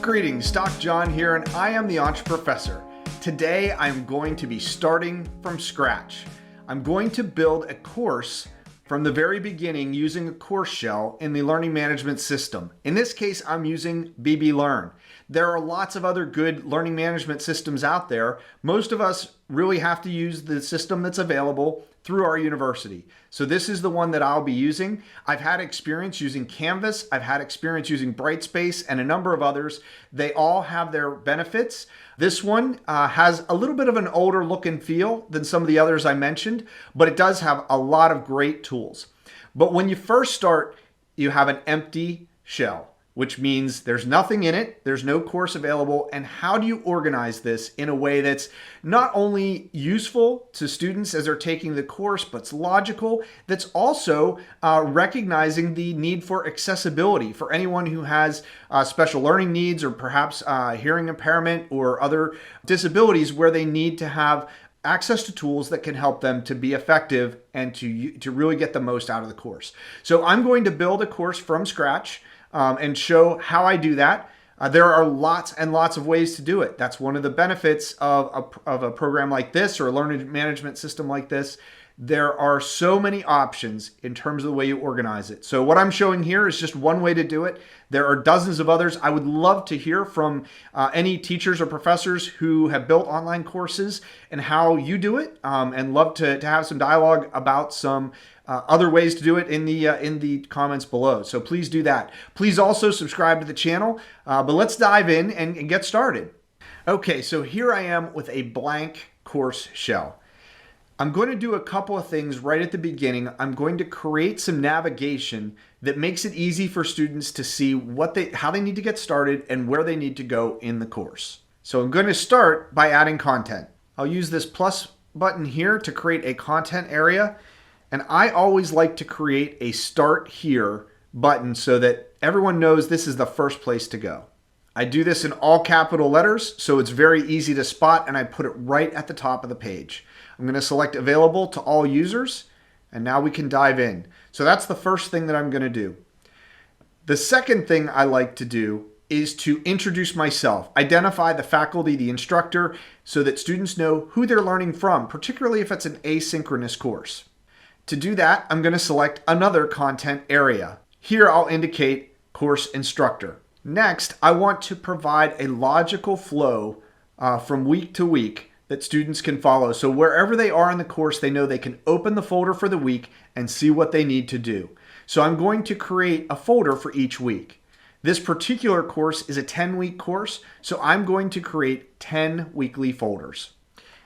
Greetings, Doc John here, and I am the Entreprofessor. Today I'm going to be starting from scratch. I'm going to build a course from the very beginning using a course shell in the learning management system. In this case, I'm using Blackboard Learn. There are lots of other good learning management systems out there. Most of us really have to use the system that's available through our university. So this is the one that I'll be using. I've had experience using Canvas, I've had experience using Brightspace, and a number of others. They all have their benefits. This one has a little bit of an older look and feel than some of the others I mentioned, but it does have a lot of great tools. But when you first start, you have an empty shell, which means there's nothing in it, there's no course available, and how do you organize this in a way that's not only useful to students as they're taking the course, but it's logical, that's also recognizing the need for accessibility for anyone who has special learning needs or perhaps hearing impairment or other disabilities where they need to have access to tools that can help them to be effective and to really get the most out of the course. So I'm going to build a course from scratch and show how I do that. There are lots and lots of ways to do it. That's one of the benefits of a program like this or a learning management system like this. There are so many options in terms of the way you organize it. So what I'm showing here is just one way to do it. There are dozens of others. I would love to hear from any teachers or professors who have built online courses and how you do it, and love to have some dialogue about some other ways to do it in the comments below. So please do that. Please also subscribe to the channel, but let's dive in and get started. Okay, so here I am with a blank course shell. I'm going to do a couple of things right at the beginning. I'm going to create some navigation that makes it easy for students to see how they need to get started and where they need to go in the course. So I'm going to start by adding content. I'll use this plus button here to create a content area. And I always like to create a start here button so that everyone knows this is the first place to go. I do this in all capital letters, so it's very easy to spot, and I put it right at the top of the page. I'm going to select available to all users, and now we can dive in. So that's the first thing that I'm going to do. The second thing I like to do is to introduce myself, identify the faculty, the instructor, so that students know who they're learning from, particularly if it's an asynchronous course. To do that, I'm going to select another content area. Here I'll indicate course instructor. Next, I want to provide a logical flow from week to week that students can follow. So wherever they are in the course, they know they can open the folder for the week and see what they need to do. So I'm going to create a folder for each week. This particular course is a 10-week course, so I'm going to create 10 weekly folders.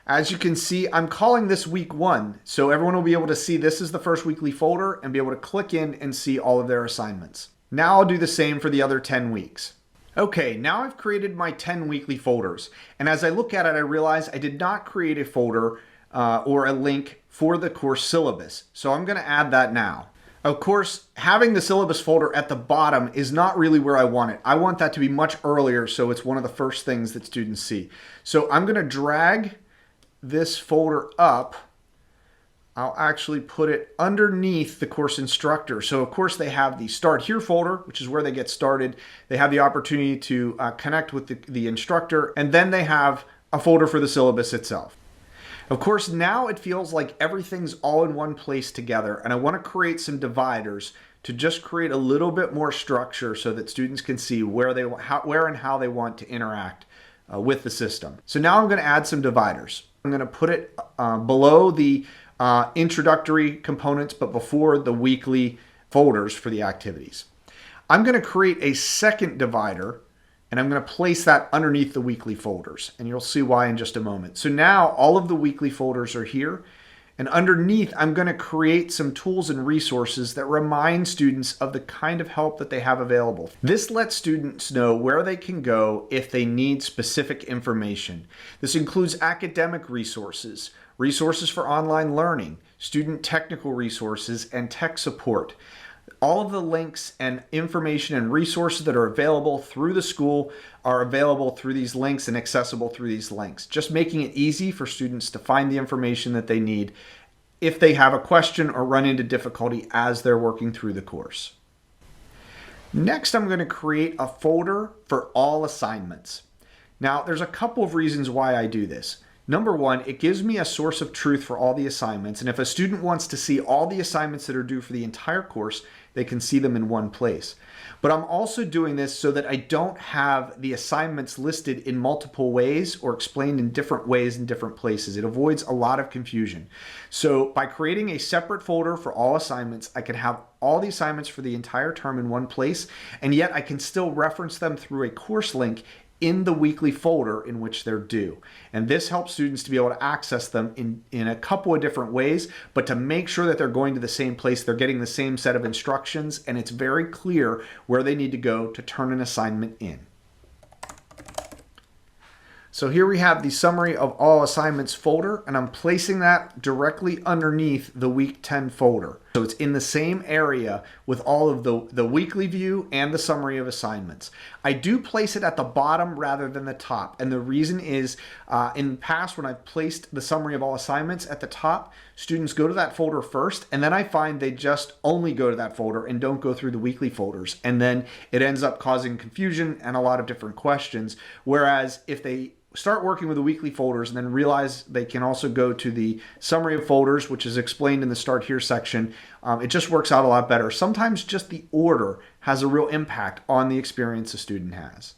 As you can see, I'm calling this week 1, so everyone will be able to see this is the first weekly folder and be able to click in and see all of their assignments. Now I'll do the same for the other 10 weeks. Okay, now I've created my 10 weekly folders, and as I look at it, I realize I did not create a folder or a link for the course syllabus, so I'm going to add that now. Of course, having the syllabus folder at the bottom is not really where I want it. I want that to be much earlier, so it's one of the first things that students see. So I'm going to drag this folder up. I'll actually put it underneath the course instructor. So of course they have the Start Here folder, which is where they get started. They have the opportunity to connect with the instructor, and then they have a folder for the syllabus itself. Of course, now it feels like everything's all in one place together, and I want to create some dividers to just create a little bit more structure so that students can see where and how they want to interact with the system. So now I'm going to add some dividers. I'm going to put it below the introductory components, but before the weekly folders for the activities. I'm going to create a second divider, and I'm going to place that underneath the weekly folders, and you'll see why in just a moment. So now all of the weekly folders are here, and underneath I'm going to create some tools and resources that remind students of the kind of help that they have available. This lets students know where they can go if they need specific information. This includes academic resources, resources for online learning, student technical resources, and tech support. All of the links and information and resources that are available through the school are available through these links and accessible through these links, just making it easy for students to find the information that they need if they have a question or run into difficulty as they're working through the course. Next, I'm going to create a folder for all assignments. Now, there's a couple of reasons why I do this. Number one, it gives me a source of truth for all the assignments. And if a student wants to see all the assignments that are due for the entire course, they can see them in one place. But I'm also doing this so that I don't have the assignments listed in multiple ways or explained in different ways in different places. It avoids a lot of confusion. So by creating a separate folder for all assignments, I can have all the assignments for the entire term in one place, and yet I can still reference them through a course link in the weekly folder in which they're due. And this helps students to be able to access them in a couple of different ways, but to make sure that they're going to the same place, they're getting the same set of instructions, and it's very clear where they need to go to turn an assignment in. So here we have the summary of all assignments folder, and I'm placing that directly underneath the week 10 folder. So it's in the same area with all of the weekly view and the summary of assignments. I do place it at the bottom rather than the top. And the reason is in the past when I've placed the summary of all assignments at the top, students go to that folder first, and then I find they just only go to that folder and don't go through the weekly folders. And then it ends up causing confusion and a lot of different questions. Whereas if they start working with the weekly folders and then realize they can also go to the summary of folders, which is explained in the Start Here section, it just works out a lot better. Sometimes just the order has a real impact on the experience a student has.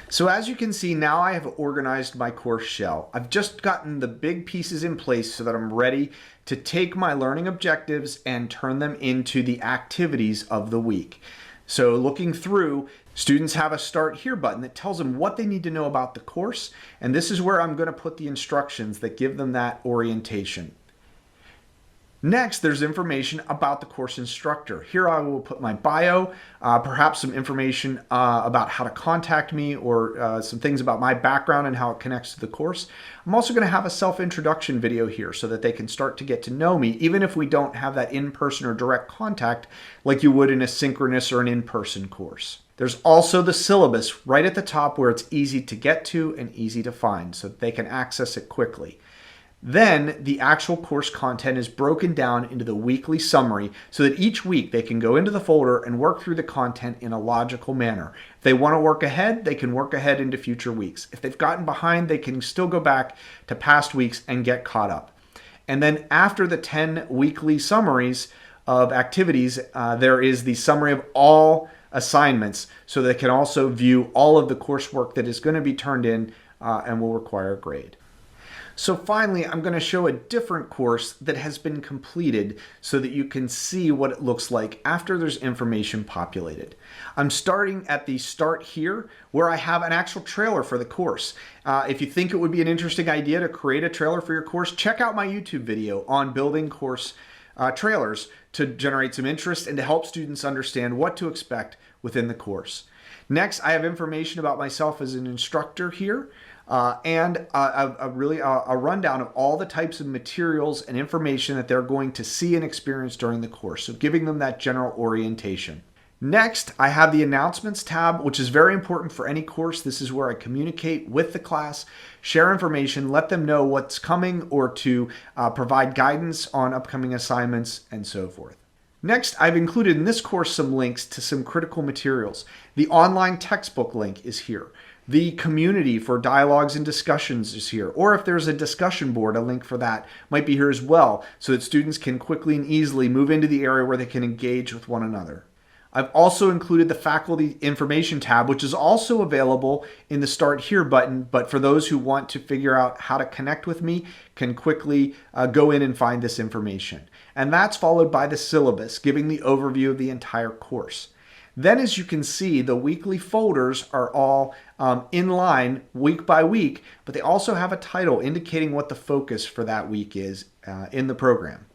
So as you can see, now I have organized my course shell. I've just gotten the big pieces in place so that I'm ready to take my learning objectives and turn them into the activities of the week. So looking through, students have a Start Here button that tells them what they need to know about the course, and this is where I'm going to put the instructions that give them that orientation. Next, there's information about the course instructor. Here I will put my bio, perhaps some information about how to contact me, or some things about my background and how it connects to the course. I'm also going to have a self-introduction video here so that they can start to get to know me, even if we don't have that in-person or direct contact like you would in a synchronous or an in-person course. There's also the syllabus right at the top where it's easy to get to and easy to find so that they can access it quickly. Then the actual course content is broken down into the weekly summary so that each week they can go into the folder and work through the content in a logical manner. If they want to work ahead, they can work ahead into future weeks. If they've gotten behind, they can still go back to past weeks and get caught up. And then after the 10 weekly summaries of activities, there is the summary of all assignments so they can also view all of the coursework that is going to be turned in and will require a grade. So finally, I'm going to show a different course that has been completed so that you can see what it looks like after there's information populated. I'm starting at the Start Here, where I have an actual trailer for the course. If you think it would be an interesting idea to create a trailer for your course, check out my YouTube video on building course trailers to generate some interest and to help students understand what to expect within the course. Next, I have information about myself as an instructor here. And a rundown of all the types of materials and information that they're going to see and experience during the course, so giving them that general orientation. Next, I have the Announcements tab, which is very important for any course. This is where I communicate with the class, share information, let them know what's coming, or to provide guidance on upcoming assignments, and so forth. Next, I've included in this course some links to some critical materials. The online textbook link is here. The community for dialogues and discussions is here. Or if there's a discussion board, a link for that might be here as well, so that students can quickly and easily move into the area where they can engage with one another. I've also included the faculty information tab, which is also available in the Start Here button, but for those who want to figure out how to connect with me, can quickly go in and find this information. And that's followed by the syllabus, giving the overview of the entire course. Then, as you can see, the weekly folders are all in line week by week, but they also have a title indicating what the focus for that week is in the program.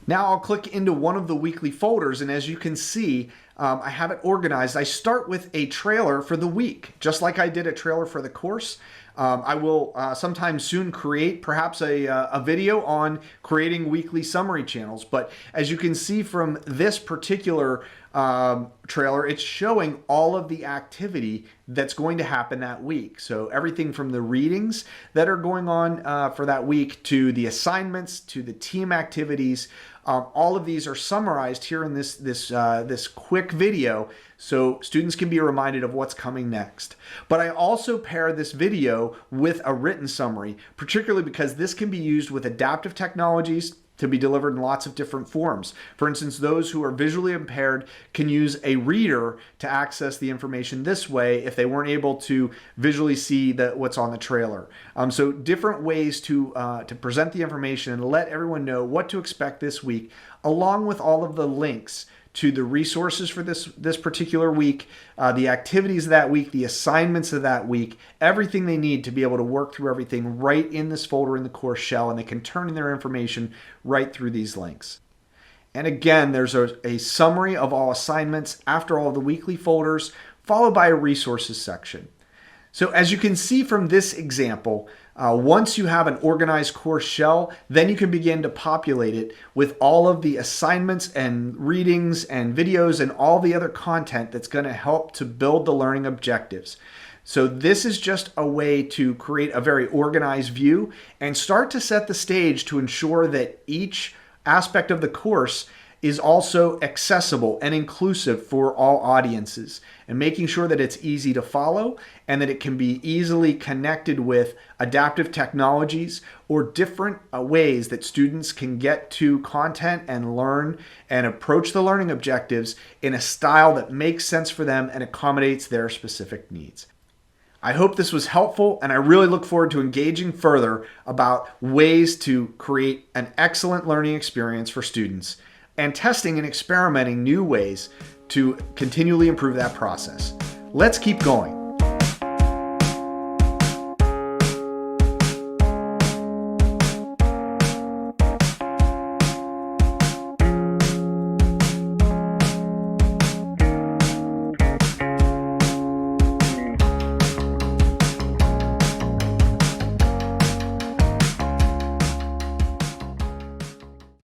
Now I'll click into one of the weekly folders, and as you can see, I have it organized. I start with a trailer for the week, just like I did a trailer for the course. I will sometime soon create perhaps a video on creating weekly summary channels. But as you can see from this particular trailer, it's showing all of the activity that's going to happen that week. So everything from the readings that are going on for that week to the assignments to the team activities, All of these are summarized here in this quick video so students can be reminded of what's coming next. But I also pair this video with a written summary, particularly because this can be used with adaptive technologies to be delivered in lots of different forms. For instance, those who are visually impaired can use a reader to access the information this way if they weren't able to visually see what's on the trailer. So different ways to present the information and let everyone know what to expect this week, along with all of the links to the resources for this particular week, the activities of that week, the assignments of that week, everything they need to be able to work through everything right in this folder in the course shell, and they can turn in their information right through these links. And again, there's a summary of all assignments after all the weekly folders, followed by a resources section. So as you can see from this example, once you have an organized course shell, then you can begin to populate it with all of the assignments and readings and videos and all the other content that's going to help to build the learning objectives. So this is just a way to create a very organized view and start to set the stage to ensure that each aspect of the course is also accessible and inclusive for all audiences, and making sure that it's easy to follow and that it can be easily connected with adaptive technologies or different ways that students can get to content and learn and approach the learning objectives in a style that makes sense for them and accommodates their specific needs. I hope this was helpful, and I really look forward to engaging further about ways to create an excellent learning experience for students and testing and experimenting new ways to continually improve that process. Let's keep going.